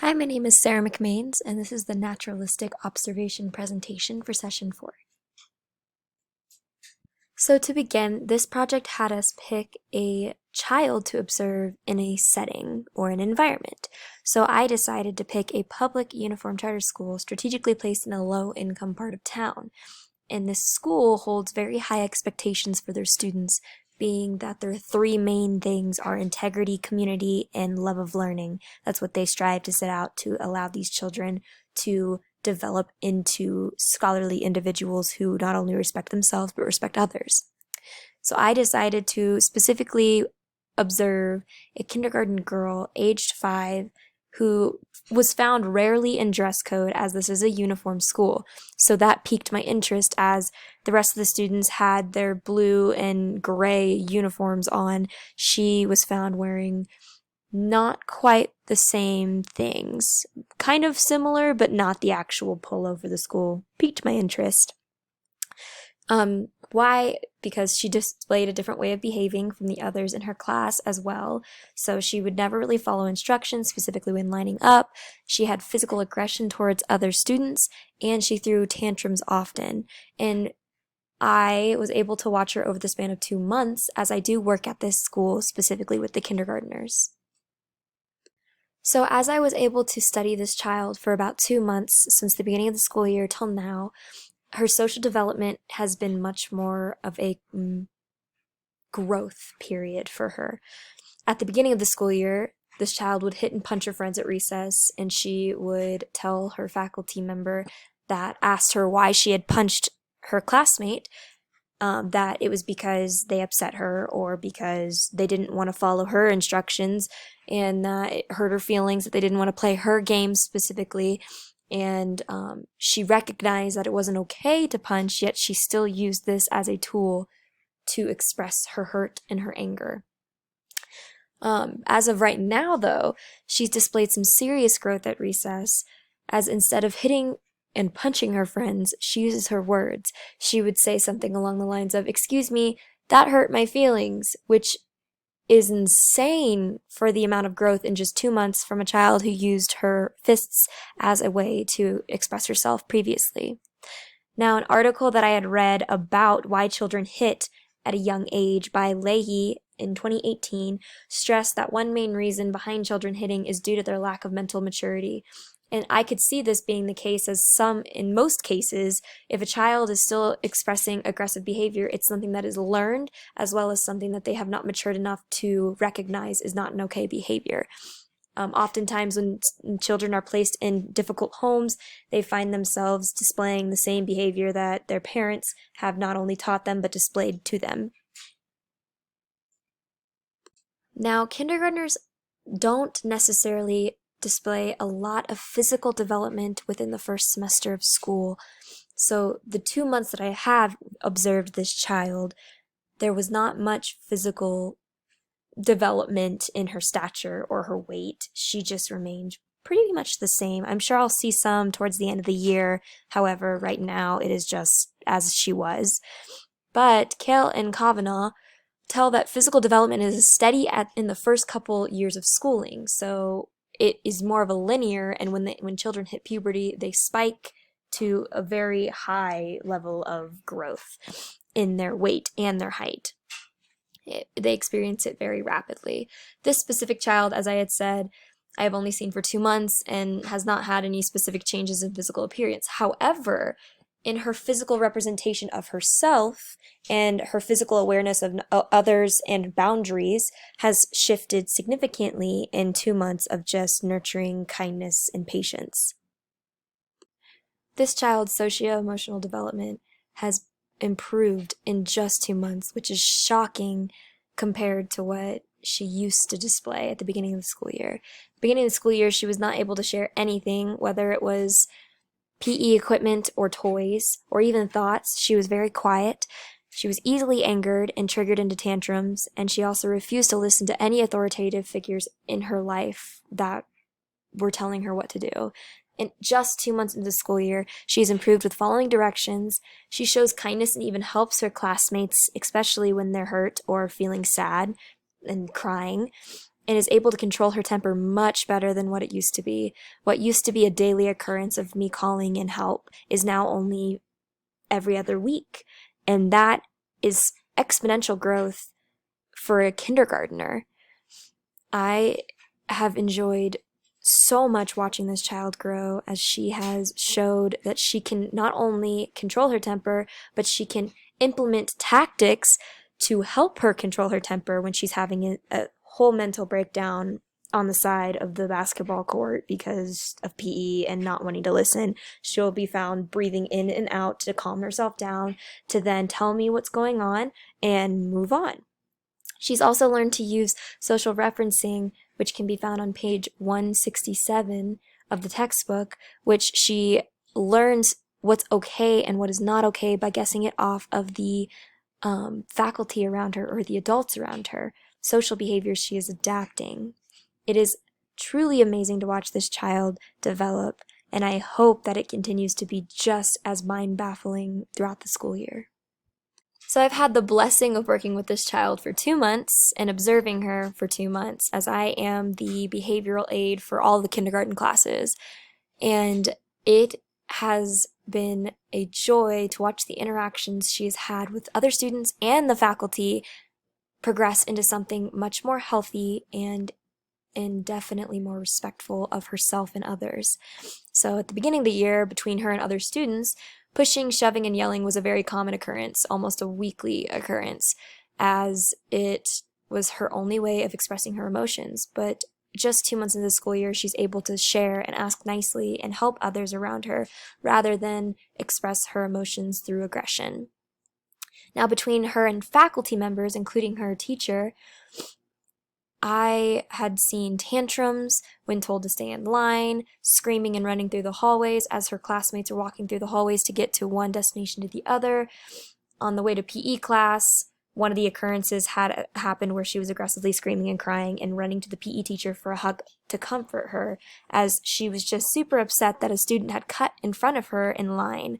Hi, my name is Sarah McMains, and this is the Naturalistic Observation presentation for Session 4. So to begin, this project had us pick a child to observe in a setting or an environment. So I decided to pick a public uniform charter school strategically placed in a low-income part of town. And this school holds very high expectations for their students, being that their three main things are integrity, community, and love of learning. That's what they strive to set out to allow these children to develop into scholarly individuals who not only respect themselves but respect others. So I decided to specifically observe a kindergarten girl aged 5 who was found rarely in dress code, as this is a uniform school. So that piqued my interest, as the rest of the students had their blue and gray uniforms on. She was found wearing not quite the same things. Kind of similar, but not the actual pullover the school. Piqued my interest. Why? Because she displayed a different way of behaving from the others in her class as well. So she would never really follow instructions, specifically when lining up. She had physical aggression towards other students, and she threw tantrums often. And I was able to watch her over the span of 2 months, as I do work at this school, specifically with the kindergartners. So as I was able to study this child for about 2 months since the beginning of the school year till now, her social development has been much more of a growth period for her. At the beginning of the school year, this child would hit and punch her friends at recess, and she would tell her faculty member that asked her why she had punched her classmate, that it was because they upset her or because they didn't want to follow her instructions, and that it hurt her feelings that they didn't want to play her game specifically. And she recognized that it wasn't okay to punch, yet she still used this as a tool to express her hurt and her anger. As of right now, though, she's displayed some serious growth at recess, as instead of hitting and punching her friends, she uses her words. She would say something along the lines of, "Excuse me, that hurt my feelings," which is insane for the amount of growth in just 2 months from a child who used her fists as a way to express herself previously. Now, an article that I had read about why children hit at a young age by Leahy in 2018 stressed that one main reason behind children hitting is due to their lack of mental maturity. And I could see this being the case, as in most cases, if a child is still expressing aggressive behavior, it's something that is learned, as well as something that they have not matured enough to recognize is not an okay behavior. Oftentimes when children are placed in difficult homes, they find themselves displaying the same behavior that their parents have not only taught them, but displayed to them. Now, kindergartners don't necessarily display a lot of physical development within the first semester of school. So the 2 months that I have observed this child, there was not much physical development in her stature or her weight. She just remained pretty much the same. I'm sure I'll see some towards the end of the year. However, right now it is just as she was. But Kale and Kavanaugh tell that physical development is steady in the first couple years of schooling. So it is more of a linear, and when children hit puberty, they spike to a very high level of growth in their weight and their height. They experience it very rapidly. This specific child, as I had said, I have only seen for 2 months and has not had any specific changes in physical appearance. However, in her physical representation of herself and her physical awareness of others and boundaries has shifted significantly in 2 months of just nurturing kindness and patience. This child's socio-emotional development has improved in just 2 months, which is shocking compared to what she used to display at the beginning of the school year. At the beginning of the school year, she was not able to share anything, whether it was PE equipment or toys or even thoughts. She was very quiet. She was easily angered and triggered into tantrums, and she also refused to listen to any authoritative figures in her life that were telling her what to do. In just 2 months into the school year, she's improved with following directions. She shows kindness and even helps her classmates, especially when they're hurt or feeling sad and crying. and is able to control her temper much better than what it used to be. What used to be a daily occurrence of me calling in help is now only every other week. And that is exponential growth for a kindergartner. I have enjoyed so much watching this child grow as she has showed that she can not only control her temper, but she can implement tactics to help her control her temper when she's having a whole mental breakdown on the side of the basketball court because of PE and not wanting to listen. She'll be found breathing in and out to calm herself down, to then tell me what's going on and move on. She's also learned to use social referencing, which can be found on page 167 of the textbook, which she learns what's okay and what is not okay by guessing it off of the faculty around her or the adults around her. Social behaviors she is adapting. It is truly amazing to watch this child develop, and I hope that it continues to be just as mind-baffling throughout the school year. So I've had the blessing of working with this child for 2 months and observing her for 2 months, as I am the behavioral aide for all the kindergarten classes. And it has been a joy to watch the interactions she has had with other students and the faculty progress into something much more healthy and definitely more respectful of herself and others. So at the beginning of the year, between her and other students, pushing, shoving, and yelling was a very common occurrence, almost a weekly occurrence, as it was her only way of expressing her emotions. But just 2 months into the school year, she's able to share and ask nicely and help others around her rather than express her emotions through aggression. Now, between her and faculty members, including her teacher, I had seen tantrums when told to stay in line, screaming and running through the hallways as her classmates are walking through the hallways to get to one destination to the other. On the way to PE class, one of the occurrences had happened where she was aggressively screaming and crying and running to the PE teacher for a hug to comfort her, as she was just super upset that a student had cut in front of her in line.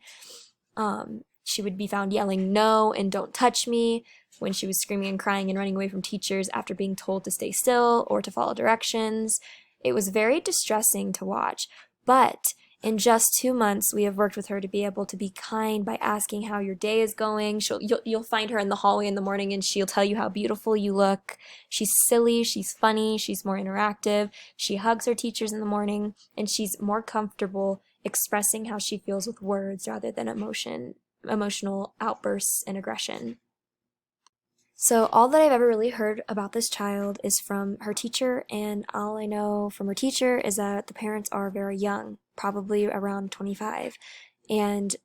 She would be found yelling no and don't touch me when she was screaming and crying and running away from teachers after being told to stay still or to follow directions. It was very distressing to watch, but in just 2 months, we have worked with her to be able to be kind by asking how your day is going. You'll find her in the hallway in the morning and she'll tell you how beautiful you look. She's silly, she's funny, she's more interactive. She hugs her teachers in the morning, and she's more comfortable expressing how she feels with words rather than emotional outbursts and aggression. So all that I've ever really heard about this child is from her teacher, and all I know from her teacher is that the parents are very young, probably around 25. And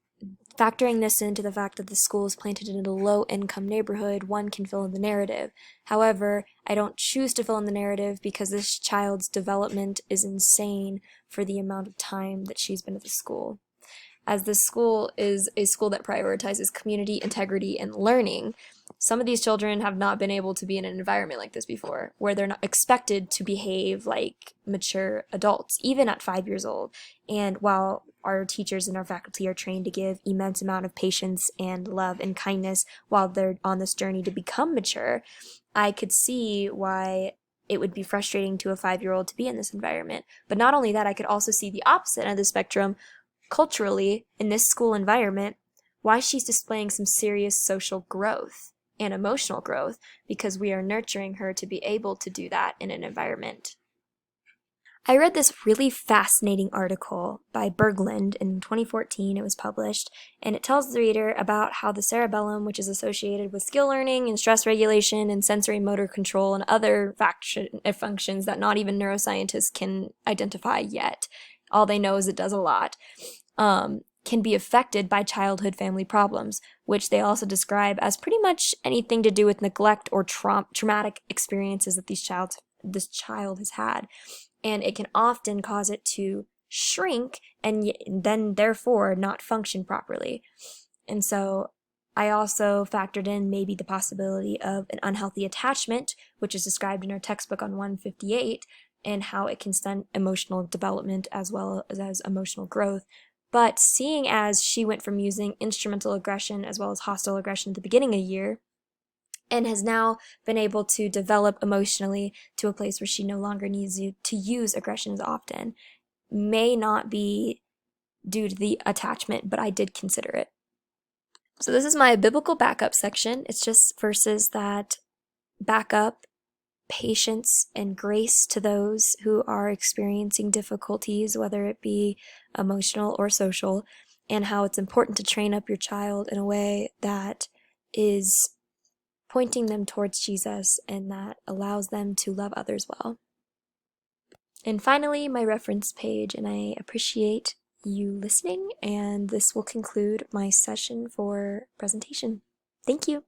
factoring this into the fact that the school is planted in a low-income neighborhood, one can fill in the narrative. However, I don't choose to fill in the narrative because this child's development is insane for the amount of time that she's been at the school. As this school is a school that prioritizes community, integrity, and learning, some of these children have not been able to be in an environment like this before, where they're not expected to behave like mature adults, even at 5 years old. And while our teachers and our faculty are trained to give immense amount of patience and love and kindness while they're on this journey to become mature, I could see why it would be frustrating to a 5-year-old to be in this environment. But not only that, I could also see the opposite end of the spectrum. Culturally, in this school environment, why she's displaying some serious social growth and emotional growth, because we are nurturing her to be able to do that in an environment. I read this really fascinating article by Berglund in 2014. It was published, and it tells the reader about how the cerebellum, which is associated with skill learning and stress regulation and sensory motor control and other functions that not even neuroscientists can identify yet, all they know is it does a lot, can be affected by childhood family problems, which they also describe as pretty much anything to do with neglect or traumatic experiences that this child has had. And it can often cause it to shrink and then therefore not function properly. And so I also factored in maybe the possibility of an unhealthy attachment, which is described in our textbook on 158, and how it can stunt emotional development as well as emotional growth. But seeing as she went from using instrumental aggression as well as hostile aggression at the beginning of the year and has now been able to develop emotionally to a place where she no longer needs to use aggression as often. May not be due to the attachment, but I did consider it. So this is my biblical backup section. It's just verses that back up patience and grace to those who are experiencing difficulties, whether it be emotional or social, and how it's important to train up your child in a way that is pointing them towards Jesus and that allows them to love others well. And finally, my reference page, and I appreciate you listening, and this will conclude my session for presentation. Thank you.